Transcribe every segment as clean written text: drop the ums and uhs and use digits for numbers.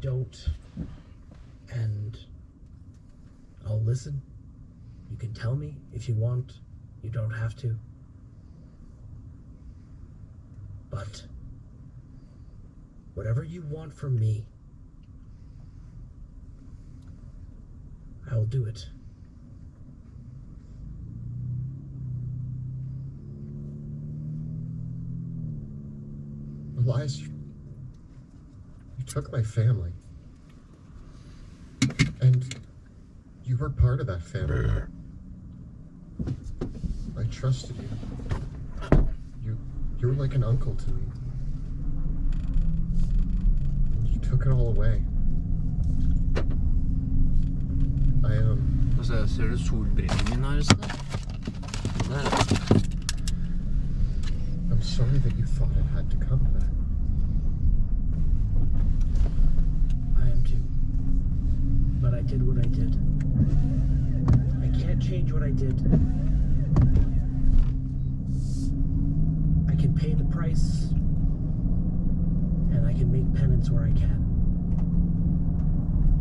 don't, and I'll listen. You can tell me if you want. You don't have to. But whatever you want from me, I'll do it. Elias, you took my family. And you were part of that family. I trusted you. You were like an uncle to me. And you took it all away. Altså, ser du solbrillene mine her i sted? I'm sorry that you thought it had to come to that. I am too. But I did what I did. I can't change what I did. I can pay the price, and I can make penance where I can.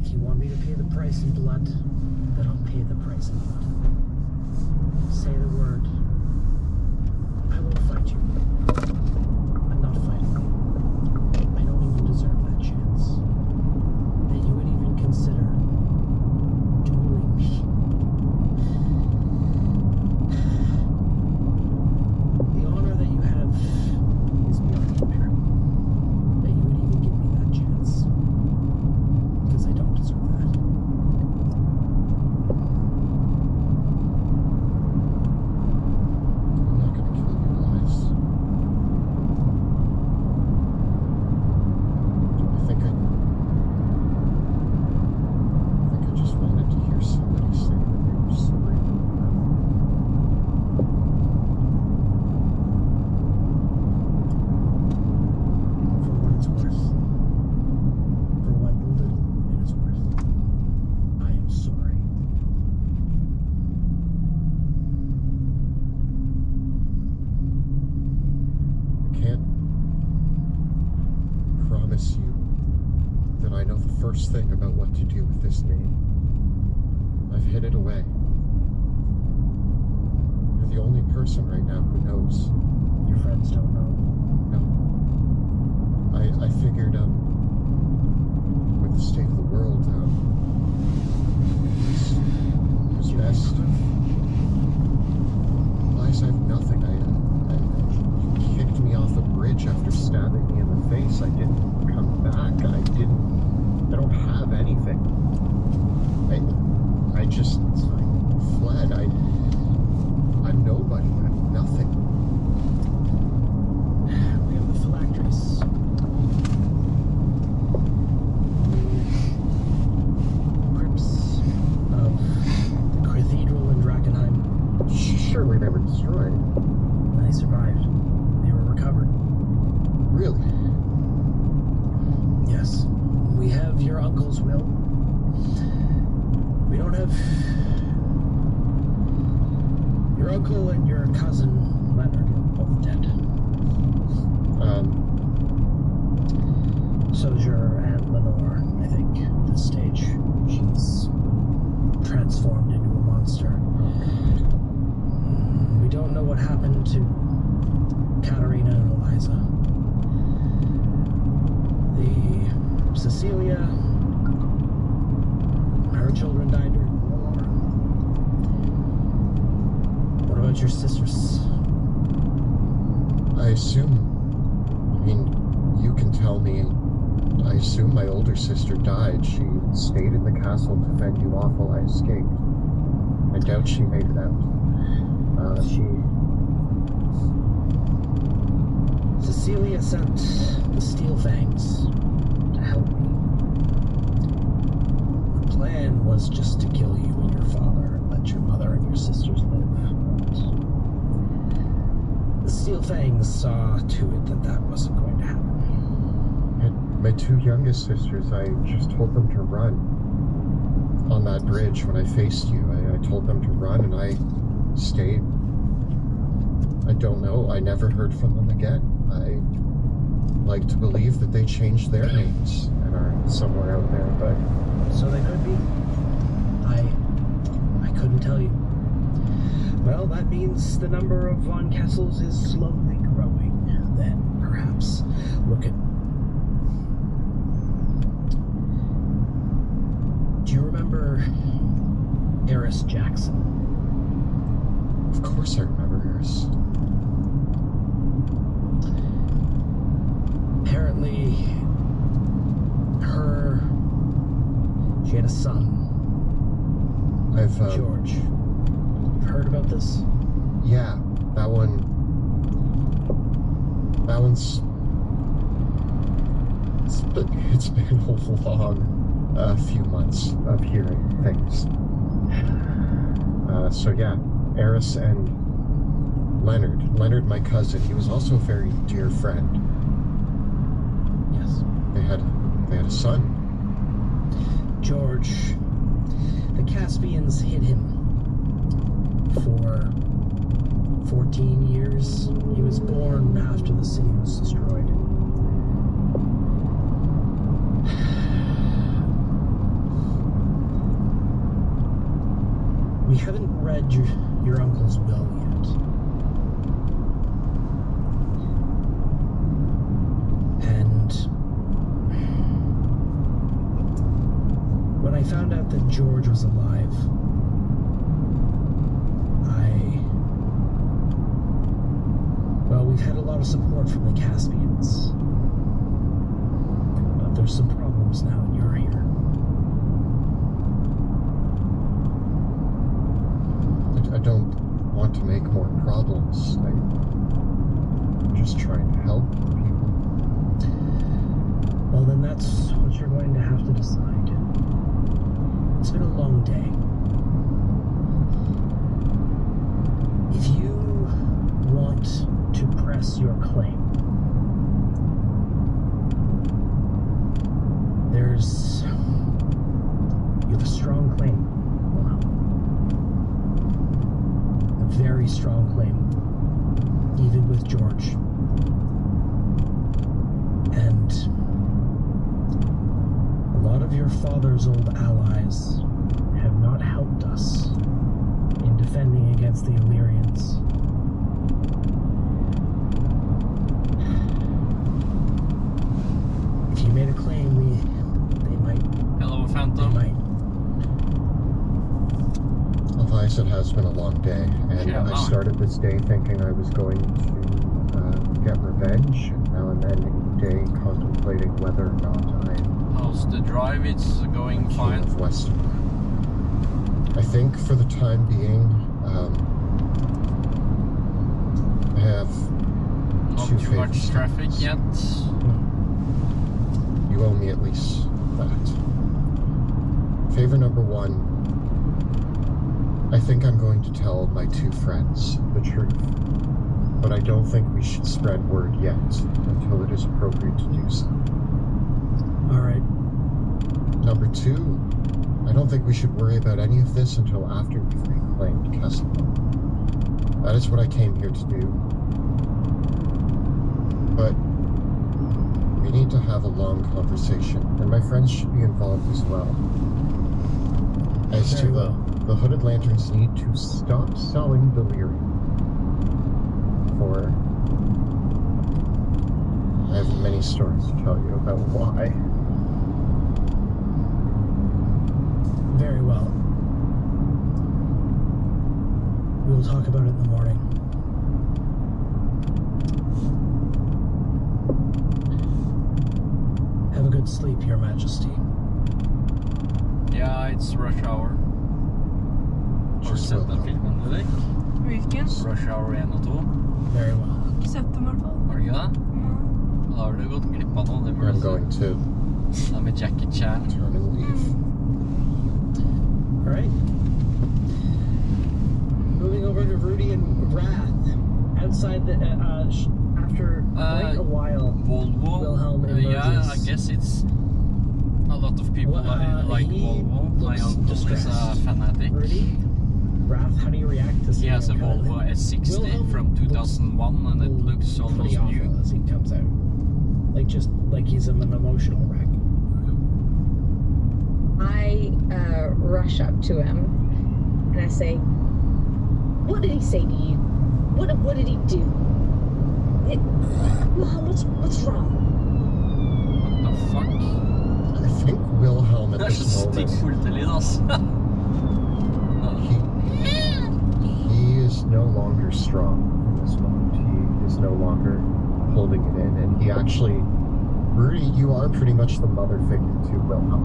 If you want me to pay the price in blood, then I'll pay the price in blood. Say the word. I won't fight you. I'm not fighting you. I don't even deserve that chance. That you would even consider dueling me. The honor that you have is beyond compare. That you would even give me that chance. Because I don't deserve that. I'm not gonna kill you, Elias. I think I just wanted to hear somebody say that they were sorry. For what it's worth. For what little it is worth. I am sorry. I can't promise you that I know the first thing about what to do with this name. I've hid it away. You're the only person right now who knows. Your friends don't know. No. I figured, with the state of the world, it's best. Elias, I have nothing. You kicked me off a bridge after stabbing me in the face. I didn't come back. I don't have anything. I just fled. I'm nobody. I'm nothing. We have the phylacteries. Crypts of the cathedral in Drakenheim. Surely they were destroyed. They survived. They were recovered. Really? Yes. We have your uncle's will. We don't have... Your uncle and your cousin, Leonard, are both dead. So's your Aunt Lenore, I think, at this stage. She's transformed into a monster. We don't know what happened to Katerina and Eliza. Cecilia, her children died during the war. What about your sisters? I mean, you can tell me, I assume my older sister died. She stayed in the castle to fend you off while I escaped. I doubt she made it out. Cecilia sent the Steel Fangs to help me. The plan was just to kill you and your father and let your mother and your sisters live. But the Steel Fangs saw to it that that wasn't going to happen. And my two youngest sisters, I just told them to run. On that bridge when I faced you, I told them to run and I stayed. I don't know. I never heard from them again. like to believe that they changed their names and are somewhere out there, but So they could be. I couldn't tell you. Well, that means the number of Von Kessels is slowly growing. Then, perhaps, look at... Do you remember Eris Jackson? of course I remember hers. Apparently, she had a son, I've, George. You've heard about this? yeah, that one's, it's been a long few months of hearing things. So yeah, Eris and Leonard, my cousin, he was also a very dear friend. Yes. They had a son. George, the Caspians hid him for 14 years. He was born after the city was destroyed. We haven't read your uncle's will yet. And when I found out that George was alive, we've had a lot of support from the Caspians. But there's some problems now that you're here. I don't want to make more problems. I'm just trying to help people. Well, then that's what you're going to have to decide. It's been a long day. If you want to press your claim, you have a strong claim. Wow. A very strong claim, even with George. And a lot of your father's old allies have not helped us in defending against the Illyrians. If you made a claim, they might. Hello, Phantom. They might. Elias, it has been a long day, and Yeah, I started this day thinking I was going to get revenge, and now I'm ending the day contemplating whether or not How's the drive? It's going fine. of West. I think for the time being, I have Not two too much favors. traffic yet. You owe me at least that. Favor number one, I think I'm going to tell my two friends the truth, but I don't think we should spread word yet until it is appropriate to do so. All right. Number two, I don't think we should worry about any of this until after we've reclaimed Kessel. That is what I came here to do. But we need to have a long conversation, and my friends should be involved as well. As to Very well. the Hooded Lanterns need to stop selling delirium. For I have many stories to tell you about why. Very well. We will talk about it in the morning. Have a good sleep, Your Majesty. Yeah, it's rush hour. Har du sett den filmen, Ludvig? Hvilken? Rush Hour 1 og 2. Very well. Ikke sett dem i hvert fall. Har du ikke det? Da har du gått glipp av noe. Det må I'm du going si. to Det er med Jackie Chan. turn and leave. All right. Moving over to Rudy and Wrath. Outside the after quite a while. Volvo. Wilhelm emerges. Yeah, I guess it's a lot of people like he Volvo. My looks uncle is a distressed. fanatic. Rudy, Wrath, how do you react to He seeing has a him kind of Volvo S60 Wilhelm from 2001 and it looks pretty almost awful new. as he comes out. just like he's an emotional wreck. I rush up to him and I say, "What did he say to you? What did he do? Mom, what's wrong?" What the fuck? I think Wilhelm at Det er så this stikk moment, politilyd, ass. he is no longer strong in this moment. He is no longer holding it in, and he actually, Rudy, you are pretty much the mother figure to Wilhelm.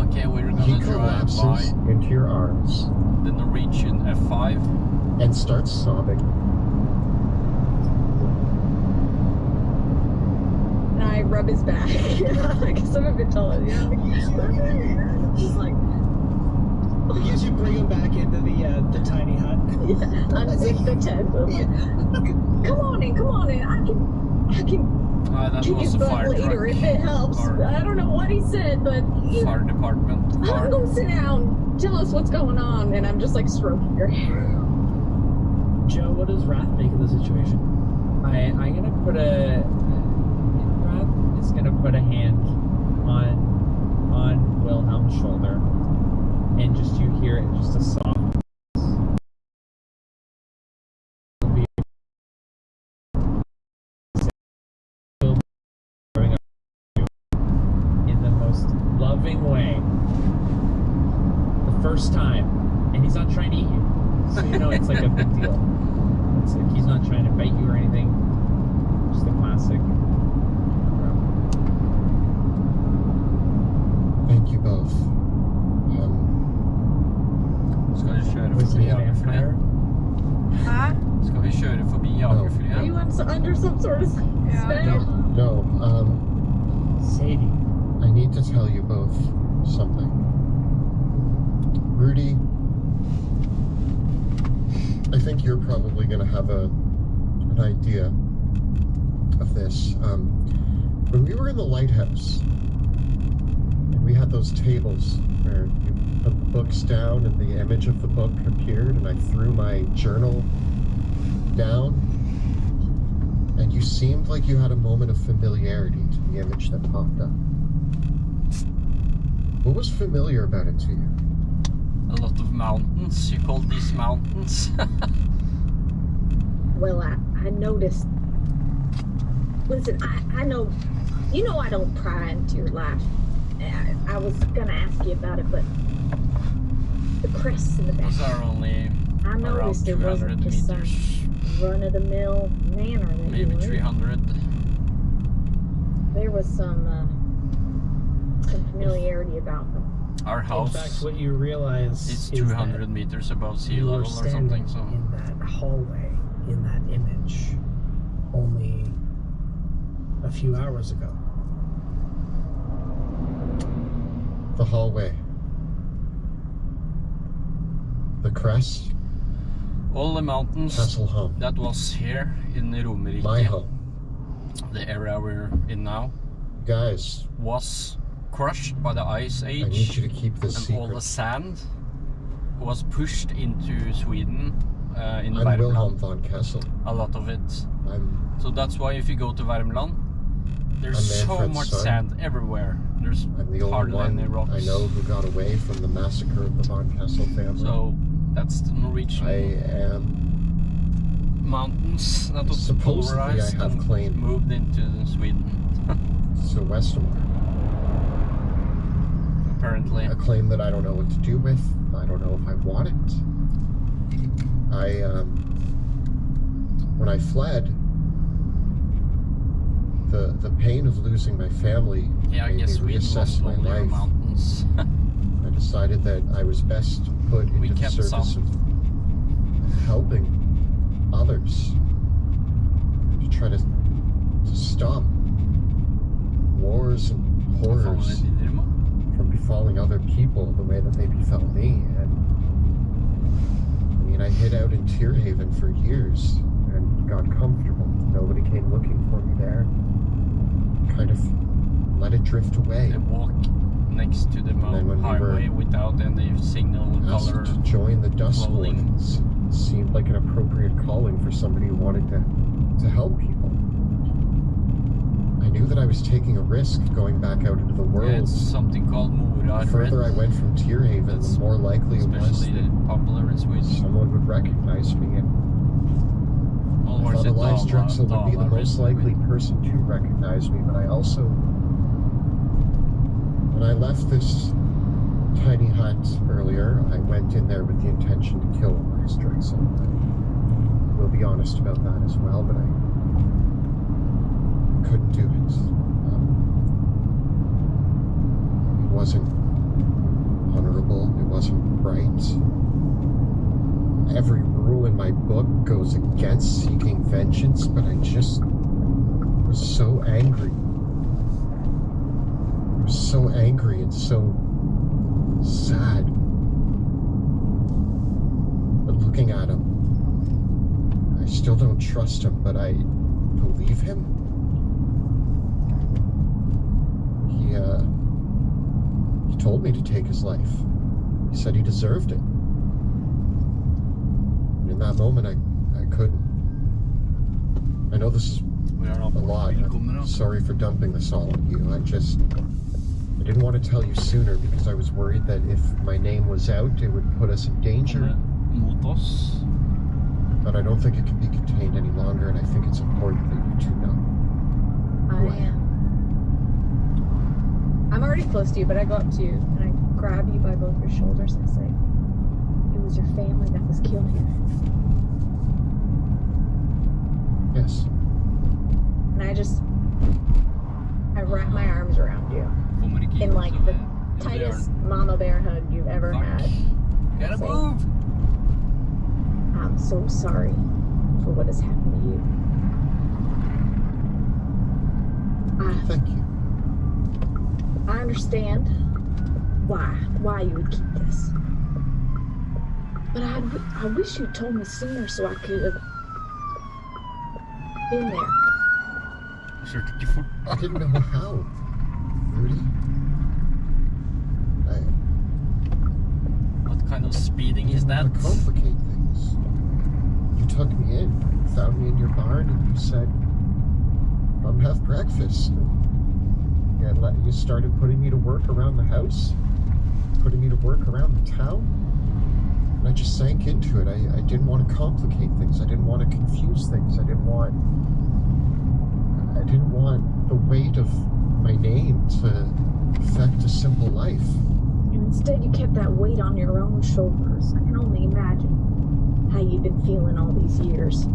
Okay, we're He gonna drive collapses by into your arms the Norwegian F5. and starts sobbing. And I rub his back. I guess I'm a bit taller. Just like, I guess you bring him back into the tiny hut. unzip the tent. Come on in. I can That kick was his a butt fire later truck. if it helps. Or I don't know what he said, but fire department I'm car. gonna sit down. Tell us what's going on, and I'm just like stroking her hair. Joe, what does Wrath make of the situation? I'm gonna put Brad is gonna put a hand on Wilhelm's shoulder, and just you hear it, just a soft. In the most loving way. The first time, and he's not trying to eat you, so you know it's like a big deal. It's like he's not trying to bite you or anything. Just a classic. Thank you both. Skal vi kjøre Was forbi he a jagerflyet? vampire? Hæ? Skal vi kjøre forbi Are jagerflyet? you under some sort of spell? No, Sadie. I need to tell you both something. Rudy, I think you're probably going to have an idea of this. When we were in the lighthouse, and we had those tables where you put the books down and the image of the book appeared, and I threw my journal down, and you seemed like you had a moment of familiarity to the image that popped up. What was familiar about it to you? A lot of mountains. You call these mountains? Well, I noticed. Listen, I know, you know I don't pry into your life. I was gonna ask you about it, but the crests in the back. Those are only I around noticed it 200 wasn't just some meters. run-of-the-mill manor that Maybe you were in. 300. There was some familiarity about them. Our In house fact, what you realize is is 200 that meters above sea you were level or standing something. So in that hallway, in that image, only a few hours ago. The hallway. The crest. all the mountains Castle home. that was here in Romerike, My home. the area we're in now, Guys, was crushed by the ice I need age, you to keep this and all the secret. sand was pushed into Sweden in I'm Wilhelm Värmland. von Kessel. A lot of it. So that's why if you go to Värmland, there's I'm so Manfred's much son. sand everywhere. There's I'm the only hardly one any rocks. I know who got away from the massacre of the von Kessel family. So that's the Norwegian I am mountains that was Supposedly I polarized have and claimed- moved into Sweden. so Westermore. Apparently. A claim that I don't know what to do with. I don't know if I want it. When I fled, the pain of losing my family Yeah, I made guess me we reassess lost my all your life. mountains. I decided that I was best put We into the kept service some. of helping others to try to stop wars and Hva faen er horrors det de driver med? from befalling other people the way that they befell me. And I mean, I hid out in Tearhaven for years and got comfortable. Nobody came looking for me there. Kind of let it drift away. They walk next to the then when we highway were without any signal Asked color. to join the Dust clothing. Wardens. It seemed like an appropriate calling for somebody who wanted to help people. I knew that I was taking a risk going back out into the world. Yeah, it's something called Mora. The further I went from Tierhaven, That's the more likely it was especially that popular in Sweden. someone would recognize me. And All I thought Elias Drexel would be the most likely person to recognize me, but I also, when I left this tiny hut earlier, I went in there with the intention to kill Elias Drexel. I will be honest about that as well, but I couldn't do it. It wasn't honorable, it wasn't right. Every rule in my book goes against seeking vengeance, but I just was so angry. I was so angry and so sad. But looking at him, I still don't trust him, but I believe him. He told me to take his life. He said he deserved it. In that moment, I couldn't. I know this is We are a lot. I'm sorry for dumping this all on you. I didn't want to tell you sooner because I was worried that if my name was out, it would put us in danger. Mot oss. But I don't think it can be contained any longer, and I think it's important that you two know. I am. I'm already close to you, but I go up to you and I grab you by both your shoulders and say, it was your family that was killed here. Yes. And I wrap my arms around you Kommer ikke in like the Jo, det tightest den. mama bear hug you've ever Fuck. had. Gotta Say, move! I'm so sorry for what has happened to you. Thank you. I understand why you would keep this. But I wish you told me sooner so I could have been there. Kjørte ikke fort. I didn't know how. Rudy? What kind of speeding is I that? didn't want to complicate things. You took me in, found me in your barn, and you said, "Come have breakfast." And you started putting me to work around the house, putting me to work around the town. And I just sank into it. I didn't want to complicate things. I didn't want to confuse things. I didn't want the weight of my name to affect a simple life. And instead you kept that weight on your own shoulders. I can only imagine how you've been feeling all these years.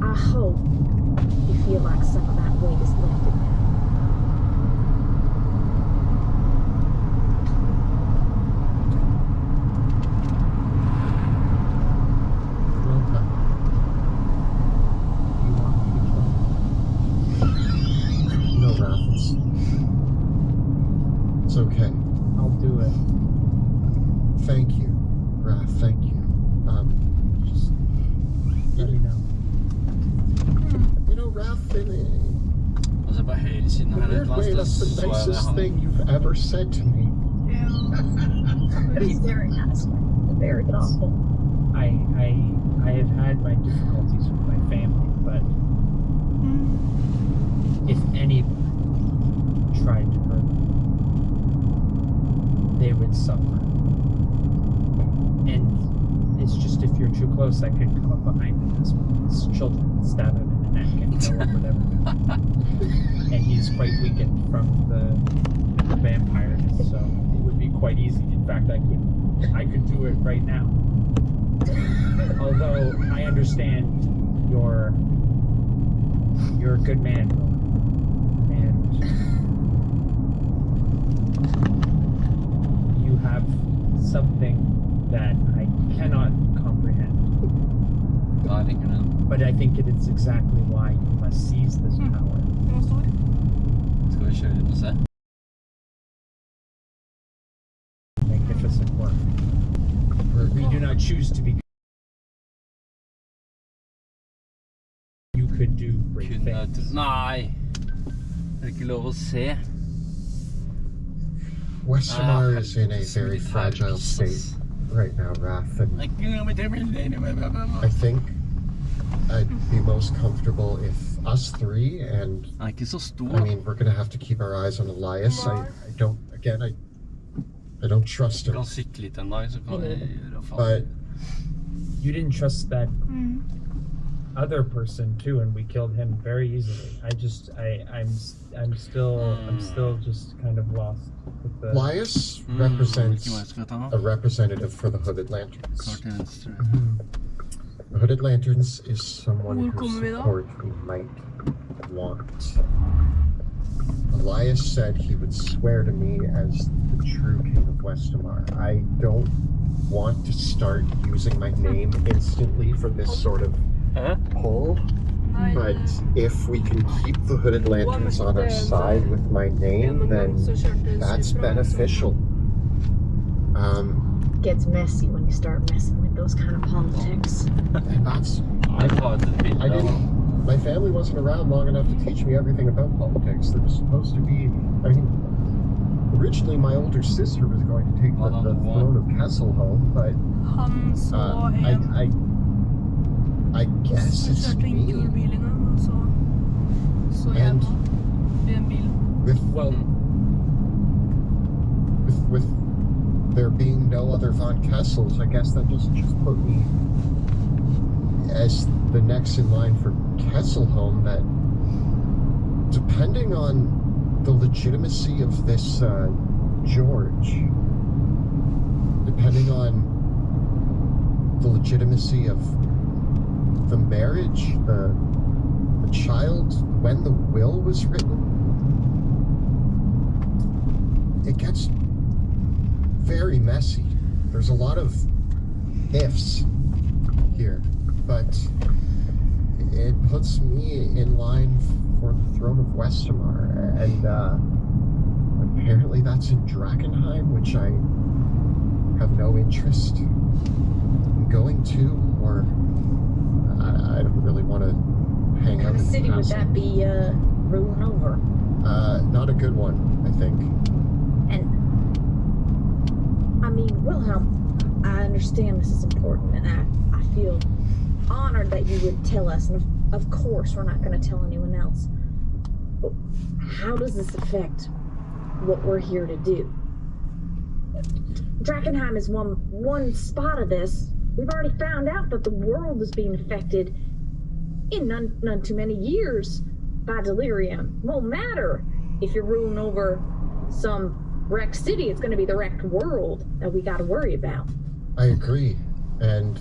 I hope you feel like some of that weight is lifted now. Well, you want me to kill him? No, Raph, it's okay. I'll do it. Thank you, Raph, thank you. Just Let me know. You know, Raph, in Altså på høyre siden a her et weird eller way, annet that's sted the så jeg nicest han. thing you've ever said to me. He's very nice. Very thoughtful. I have had my difficulties with my family, but if anyone tried to hurt me, they would suffer. And it's just if you're too close, I could come up behind him as children and stab him in the neck and kill him, whatever. And he's quite weakened from the vampires, so it would be quite easy. In fact, I could do it right now. Although I understand you're a good man, and you have something that I cannot comprehend. Da ringer den. But I think it is exactly why you must seize this power. Skal vi kjøre inn og se? Magnificent work. We do not choose to be. You could do great things. Nei! Det er ikke lov å se. Westermar is in a very Helvete, fragile Jesus. state right now, Raph, and I think I'd be most comfortable if us three, and Han är inte så stor. I mean, we're gonna have to keep our eyes on Elias. I don't, again, I don't trust Du him. kan cykla lite en dag så kan vi göra fan. But You didn't trust that other person too, and we killed him very easily. I'm still just kind of lost with the. Elias represents Vilken var det? Ska jag ta a den? representative for the Hooded Lanterns. Klart till vänster. The Hooded Lanterns is someone Hvor whose kommer vi da? support we might want. Elias said he would swear to me as the true king of Westamar. I don't want to start using my name instantly for this sort of pull, Nei, but if we can keep the Hooded Lanterns on our side with my name, then that's beneficial. Gets messy when you start messing with those kind of politics. And that's Jag tar ett bild I av didn't. honom. My family wasn't around long enough to teach me everything about politics. There was supposed to be. I mean, originally my older sister was going to take the throne of Kesselholm, but Han så en, I guess så it's kjørte inn me. kulbilingen, og så jeg And- var i en bil. Well, With there being no other Von Kessels, I guess that just put me as the next in line for Kesselholm. That, depending on the legitimacy of this George, depending on the legitimacy of the marriage, the child, when the will was written, it gets very messy. There's a lot of ifs here, but it puts me in line for the throne of Westamar, and apparently that's in Drakenheim, which I have no interest in going to, or I don't really want to hang What out kind of in the city would castle. that be ruling over? Not a good one, I think. And I mean, Wilhelm, I understand this is important, and I feel honored that you would tell us. And of course, we're not going to tell anyone else. But how does this affect what we're here to do? Drakenheim is one spot of this. We've already found out that the world is being affected in none too many years by delirium. Won't matter if you're ruling over some wrecked city. It's going to be the wrecked world that we got to worry about. I agree, and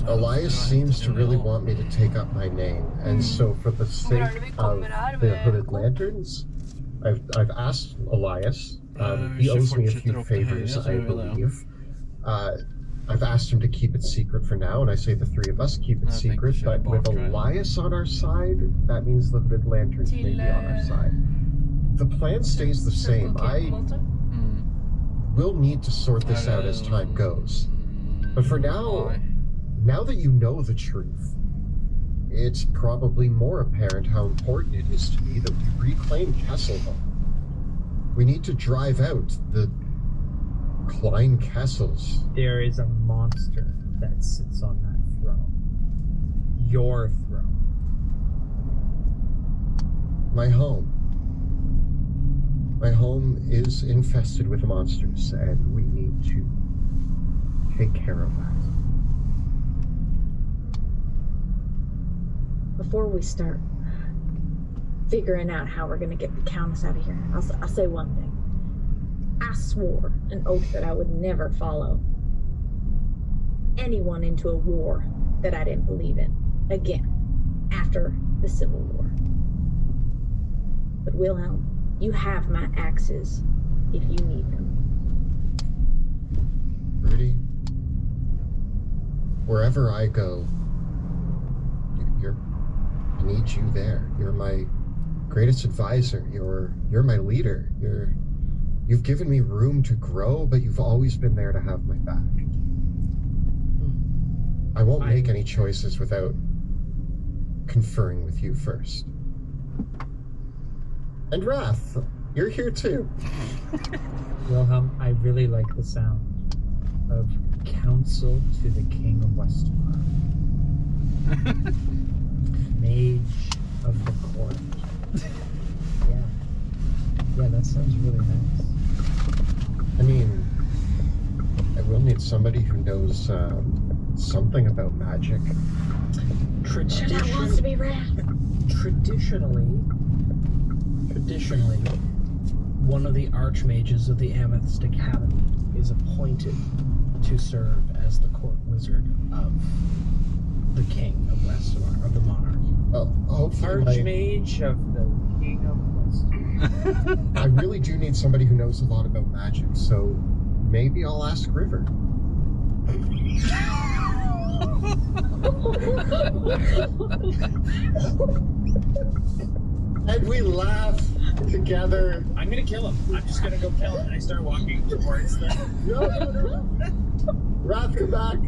Elias seems to really want me to take up my name, and so for the sake of the Hooded Lanterns, I've asked Elias. He owes me a few favors, I believe. I've asked him to keep it secret for now, and I say the three of us keep it secret, but with Elias on our side, that means the Hooded Lanterns may be on our side. The plan stays the same. I will need to sort this out as time goes. But for now that you know the truth, it's probably more apparent how important it is to me that we reclaim Kesselholm. We need to drive out the Klein Kessels. there is a monster that sits on that throne. Your throne. My home. My home is infested with monsters, and we need to take care of that. Before we start figuring out how we're going to get the Countess out of here, I'll say one thing. I swore an oath that I would never follow anyone into a war that I didn't believe in again after the Civil War. But Wilhelm, you have my axes if you need them. Rudy, wherever I go, I need you there. You're my greatest advisor. You're my leader. You've given me room to grow, but you've always been there to have my back. I won't make any choices without conferring with you first. And Wrath, you're here too. Wilhelm, I really like the sound of counsel to the King of Westamar. Mage of the court. Yeah. Yeah, that sounds really nice. I mean, I will need somebody who knows something about magic. Sure that wants to be Wrath. Traditionally, one of the archmages of the Amethyst Academy is appointed to serve as the court wizard of the king of Westamar, of the monarchy. Oh, hopefully Archmage of the king of Westamar. I really do need somebody who knows a lot about magic, so maybe I'll ask River. And we laugh together. I'm gonna kill him. I'm just gonna go kill him. And I start walking towards them. No. Wrath, come back.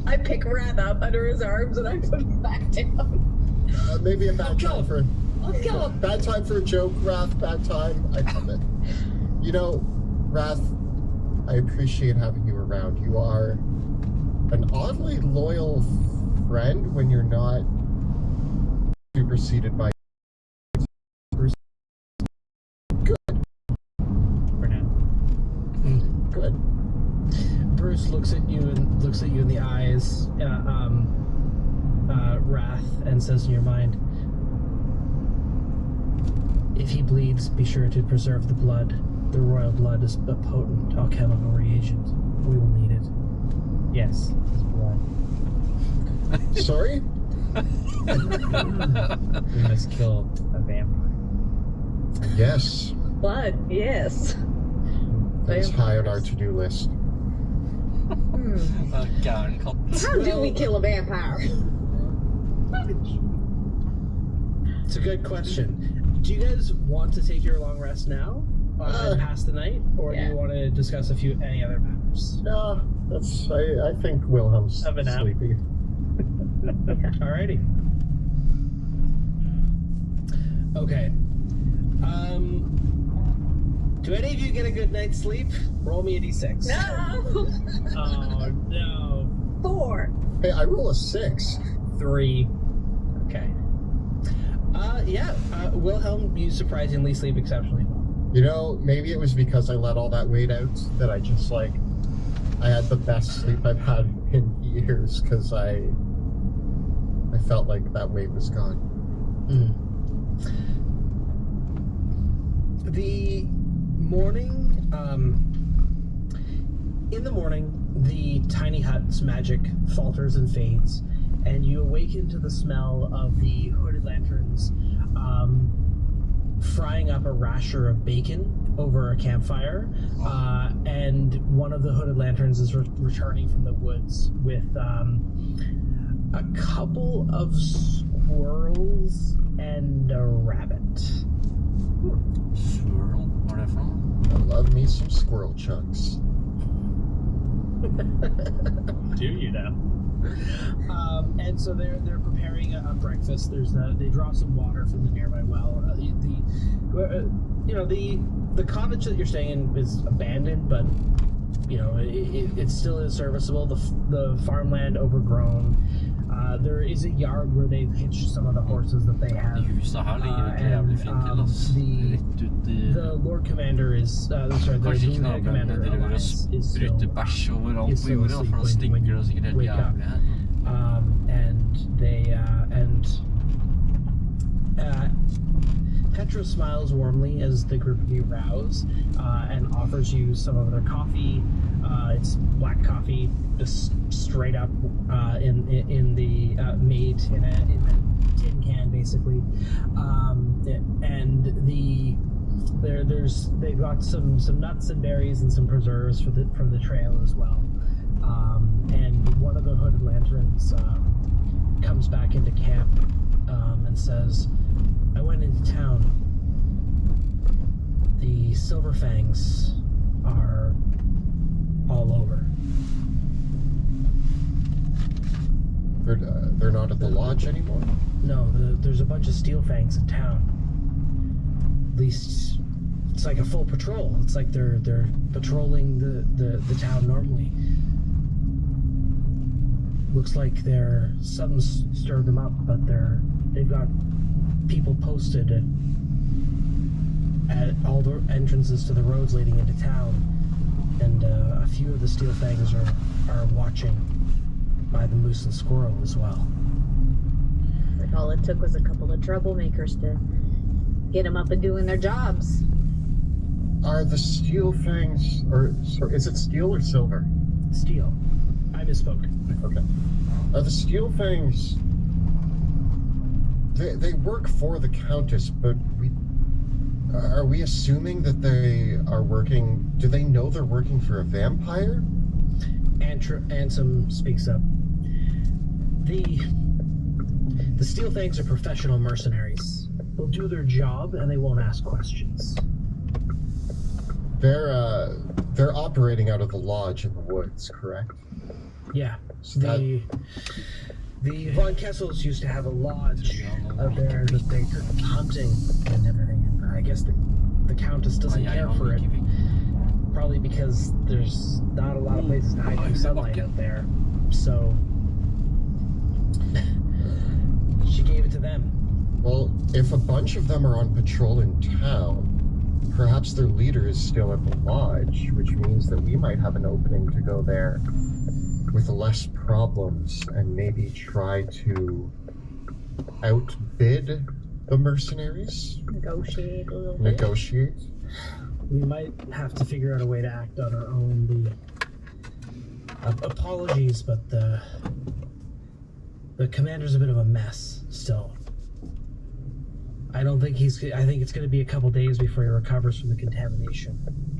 I pick Wrath up under his arms and I put him back down. Maybe a bad time for I'll kill him. bad time for a joke, Wrath. Bad time. I love it. You know, Wrath, I appreciate having you around. You are an oddly loyal friend when you're not superseded by. For now. Good. Bruce looks at you in the eyes, Wrath, and says in your mind, "If he bleeds, be sure to preserve the blood. The royal blood is a potent alchemical reagent. We will need it." Yes, his blood. Sorry? We must kill a vampire. Yes. Blood, yes. That's high on our to-do list. Gæren katt. How do we kill a vampire? It's a good question. Do you guys want to take your long rest now and pass the night, or do Yeah. you want to discuss any other matters? No, I think Wilhelm's Have a nap. sleepy. Alrighty. Okay. Do any of you get a good night's sleep? Roll me a d6. No! Oh no. 4. Hey, I roll a 6. 3. Okay. Wilhelm, you surprisingly sleep exceptionally well. You know, maybe it was because I let all that weight out that I just I had the best sleep I've had in years because I felt like that weight was gone. The morning, in the morning, the tiny hut's magic falters and fades, and you awaken to the smell of the hooded lanterns frying up a rasher of bacon over a campfire, and one of the hooded lanterns is returning from the woods with a couple of squirrels and a rabbit. Swirl? What er det for noe? I love me some squirrel chunks. Do you know? And so they're preparing a breakfast. They draw some water from the nearby well. The cottage that you're staying in is abandoned, but it still is serviceable. The farmland overgrown. There is a yard where they've hitched some of the horses that they have. De huset her ligger egentlig jævlig fint til, ass. Rett ut i... The Lord Commander is Kanskje ikke noe, men de driver og sprutter bæsj overalt på jorda, for da stinker det sikkert helt jævlig her. Petra smiles warmly as the group of you rouse and offers you some of their coffee. It's black coffee, just straight up in the made in a tin can, basically. And they've got some nuts and berries and some preserves from the trail as well. And one of the hooded lanterns comes back into camp and says, "I went into town. The Silverfangs are all over." They're not at the lodge anymore? No, there's a bunch of Steelfangs in town. At least it's like a full patrol. It's like they're patrolling the town normally. looks like something's stirred them up, but they've got people posted at all the entrances to the roads leading into town, and a few of the Steel Fangs are watching by the Moose and Squirrel as well. Like all it took was a couple of troublemakers to get them up and doing their jobs. Are the Steel Fangs, or sorry, is it steel or silver? Steel. I misspoke. Okay. Are the Steel Fangs... They work for the Countess, but are we assuming that they are working... Do they know they're working for a vampire? Ansem speaks up. The Steel Fangs are professional mercenaries. They'll do their job and they won't ask questions. They're operating out of the lodge in the woods, correct? Yeah. So The Von Kessels used to have a lodge out there that they took hunting and everything. And I guess the Countess doesn't care for it. Probably because there's not a lot of places to hide from sunlight out there. So she gave it to them. Well, if a bunch of them are on patrol in town, perhaps their leader is still at the lodge, which means that we might have an opening to go there with less problems and maybe try to outbid the mercenaries? Negotiate a little bit. Negotiate? We might have to figure out a way to act on our own. Apologies, but the commander's a bit of a mess still. I think it's going to be a couple days before he recovers from the contamination.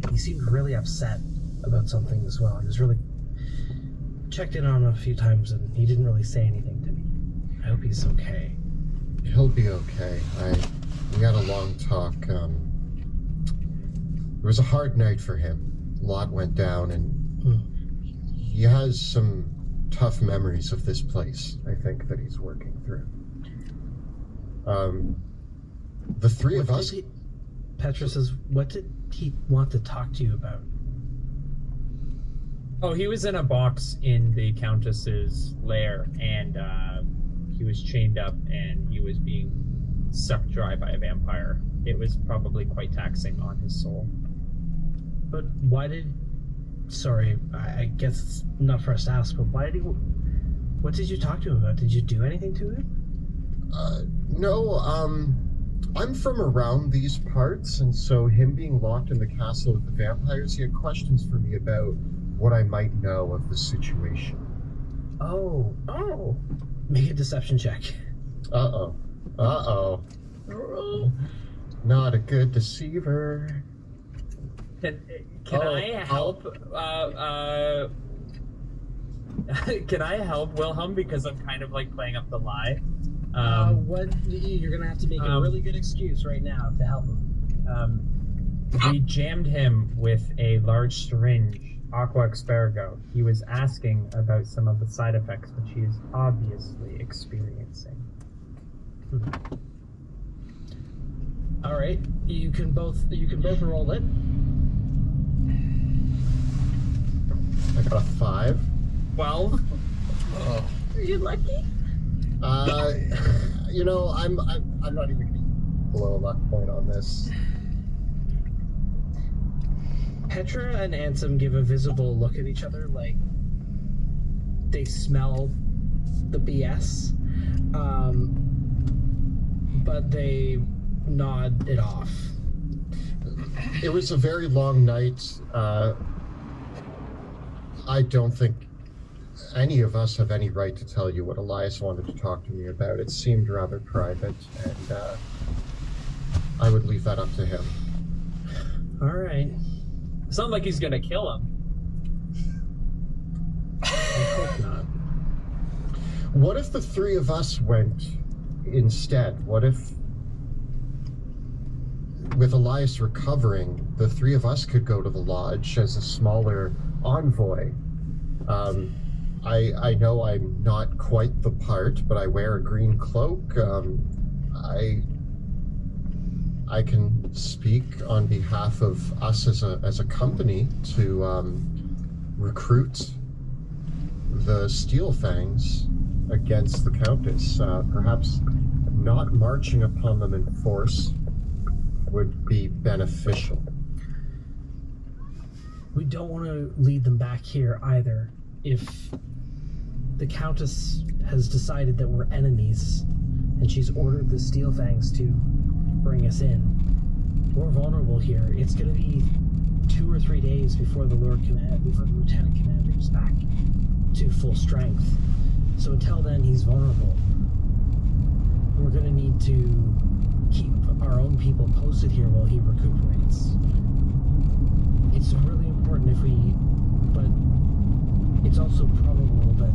He seemed really upset about something as well. He was really checked in on him a few times, and he didn't really say anything to me. I hope he's okay. He'll be okay. We had a long talk. It was a hard night for him. A lot went down, and he has some tough memories of this place, I think, that he's working through. The three of us... Petra says, what did he want to talk to you about? Oh, he was in a box in the Countess's lair, and he was chained up, and he was being sucked dry by a vampire. It was probably quite taxing on his soul. But why did... Sorry, I guess it's not for us to ask, but why did he... What did you talk to him about? Did you do anything to him? No, I'm from around these parts, and so him being locked in the castle with the vampires, he had questions for me about what I might know of the situation. Oh. Make a deception check. Uh-oh. Not a good deceiver. Can I help? Can I help Wilhelm, because I'm kind of like playing up the lie? You're gonna have to make a really good excuse right now to help him. We jammed him with a large syringe, aqua asparago. He was asking about some of the side effects which he is obviously experiencing. All right, you can both roll it. I got a 5. 12. Oh. Are you lucky? You know, I'm not even gonna blow a luck point on this. Petra and Ansem give a visible look at each other, like they smell the BS, but they nod it off. It was a very long night. I don't think any of us have any right to tell you what Elias wanted to talk to me about. It seemed rather private, and I would leave that up to him. All right. It's not like he's gonna kill him. I hope not. What if the three of us went instead? What if, with Elias recovering, the three of us could go to the lodge as a smaller envoy? I know I'm not quite the part, but I wear a green cloak. I can speak on behalf of us as a company to recruit the Steel Fangs against the Countess. Perhaps not marching upon them in force would be beneficial. We don't want to lead them back here either. If the Countess has decided that we're enemies and she's ordered the Steel Fangs to bring us in, we're vulnerable here. It's going to be 2 or 3 days before the Lieutenant Commander is back to full strength. So until then, he's vulnerable. We're going to need to keep our own people posted here while he recuperates. It's really important but it's also probable that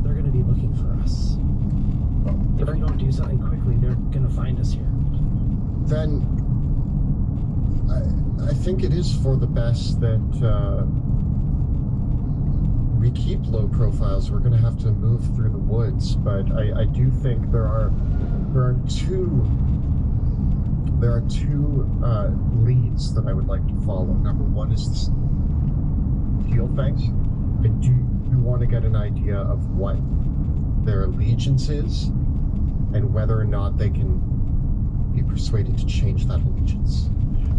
they're going to be looking for us. If we don't do something quickly, they're going to find us here. Then I think it is for the best that we keep low profiles. We're going to have to move through the woods, but I do think there are two leads that I would like to follow. Number one is the Steel Fangs. I do want to get an idea of what their allegiance is and whether or not they can be persuaded to change that allegiance.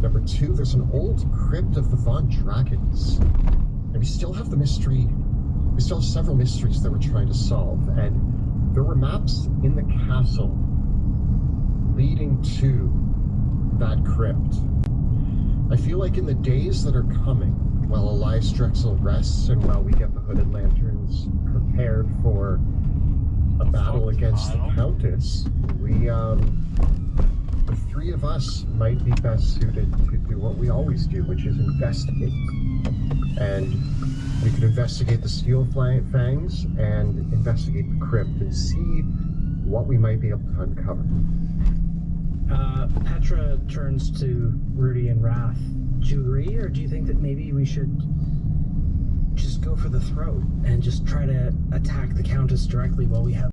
Number two, there's an old crypt of the Von Dragons, and we still have the mystery. We still have several mysteries that we're trying to solve, and there were maps in the castle leading to that crypt. I feel like in the days that are coming, while Elias Drexel rests and while we get the Hooded Lanterns prepared for a battle against the Countess, the three of us might be best suited to do what we always do, which is investigate. And we could investigate the Steel Fangs and investigate the crypt and see what we might be able to uncover. Petra turns to Rudy and Wrath. Do you agree, or do you think that maybe we should just go for the throat and just try to attack the Countess directly while we have